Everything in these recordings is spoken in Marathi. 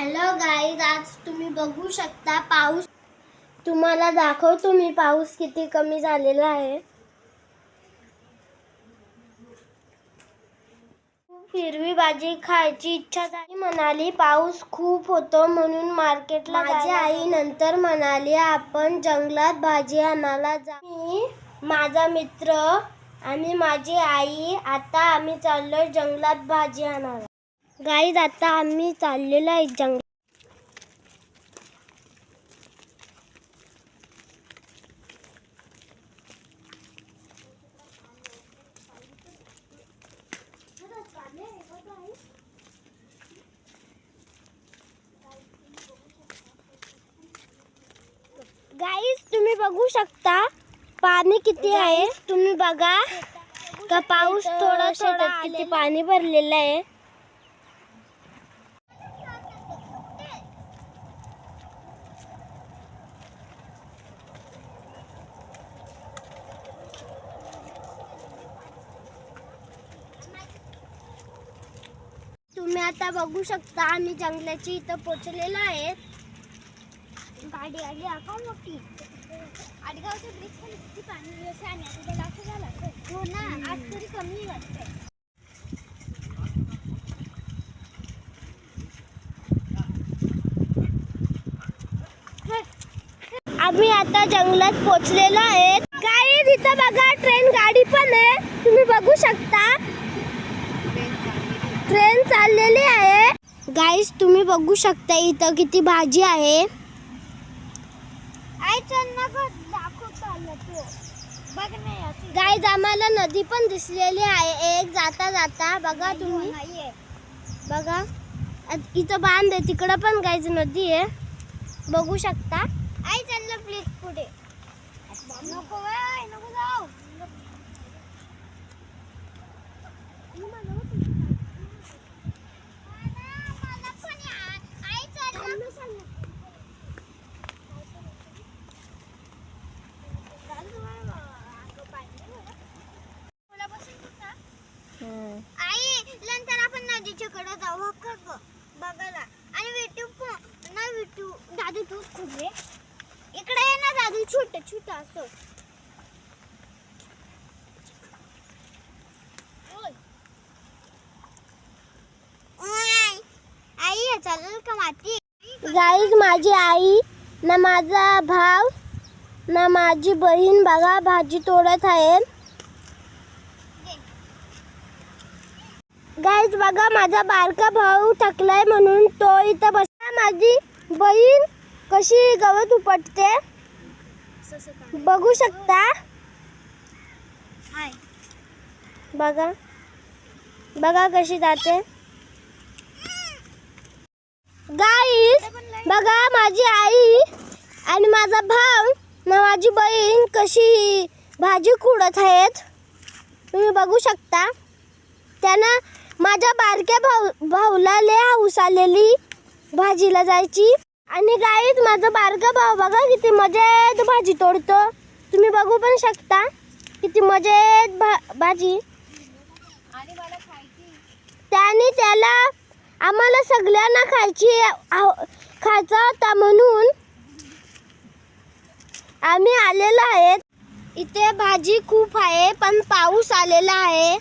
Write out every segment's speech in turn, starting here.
हॅलो गाईज, आज तुम्ही बघू शकता पाऊस. तुम्हाला दाखवतो मी पाऊस किती कमी झालेला आहे. हिरवी भाजी खायची इच्छा झाली. म्हणाली पाऊस खूप होतो म्हणून मार्केटला. माझी आई नंतर म्हणाली आपण जंगलात भाजी आणायला जा. मी, माझा मित्र आणि माझी आई आता आम्ही चाललोय जंगलात भाजी आणायला. गाईज, आता आम्ही चाललेलो आहे जंगलात. गाईज, तुम्ही बघू शकता पाणी किती आहे. तुम्ही बघा का पाऊस थोडा थोडा किती पाणी भरलेलं आहे. तुम्ही आता बघू शकता आम्ही जंगलाची इथं पोचलेलो आहे. गाडी आली आका मोठी. आडगावच्या ब्रिज खाली किती पाणी असे आणि आता जास्त झालं. हो ना, आज तरी कमी वाटतंय. आम्ही आता जंगलात पोचलेलो आहे. काही तिथं बघा ट्रेन गाडी पण आहे. तुम्ही बघू शकता ट्रेन चाललेली आहे. गाईस, तुम्ही बघू शकता इथं किती भाजी आहे. गाईज, आम्हाला नदी पण दिसलेली आहे एक जाता जाता. बघा तुम्ही बघा इथं बांध आहे. तिकडं पण गाईज नदी आहे, बघू शकता. आई चल प्लीज पुढे. नको नको जाऊ. आई नंतर आपण नदीच्या कडे जाऊ बघायला. आणि विटू दादू तूच खूप रे इकडे ये ना दादू. छोटं छोटं असं. आई चालेल का माती. गाईज, माझी आई ना माझा भाव ना माझी बहीण बघा भाजी तोडत आहे. गाईज बघा माझा बारका भाऊ थकलाय म्हणून तो इथं बसला. माझी बहीण कशी गवत उपटते बघू शकता. बघा बघा कशी जाते. गाईज बघा माझी आई आणि माझा भाऊ ना माझी बहीण कशी भाजी खुडत आहेत. तुम्ही बघू शकता. त्यानं माझ्या बारक्या भाऊला लय हौस आलेली भाजीला जायची. आणि गाईज माझा बारका भाऊ बघा किती मजेत भाजी तोडतो. तुम्ही बघू पण शकता किती मजेत भाजी. त्याने त्याला आम्हाला सगळ्यांना खायचा होता म्हणून आम्ही आलेलो आहेत. इथे भाजी खूप आहे पण पाऊस आलेला आहे.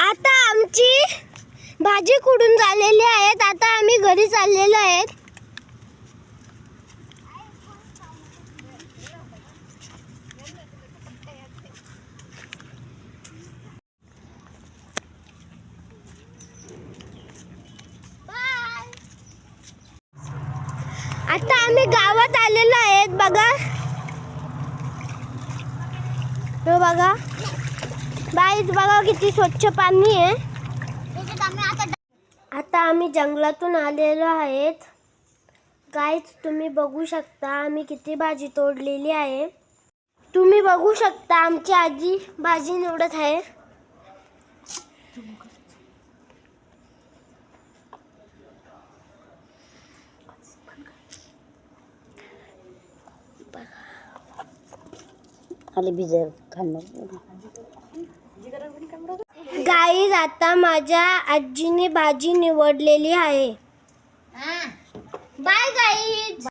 आता आमची भाजी खुडून झालेली आहेत. आता आम्ही घरी चाललेलो आहेत. आता आम्ही गावात आलेलो आहेत. बघा बघा गाईज बघा किती स्वच्छ पाणी आहे. आता आम्ही जंगलातून आलेलो आहेत. गाईज तुम्ही बघू शकता आम्ही किती भाजी तोडलेली आहे. तुम्ही बघू शकता आमची आजी भाजी निवडत आहे. खाली भिजव खाणार. गाईज आता माझ्या आजीने भाजी निवडलेली आहे. Bye guys.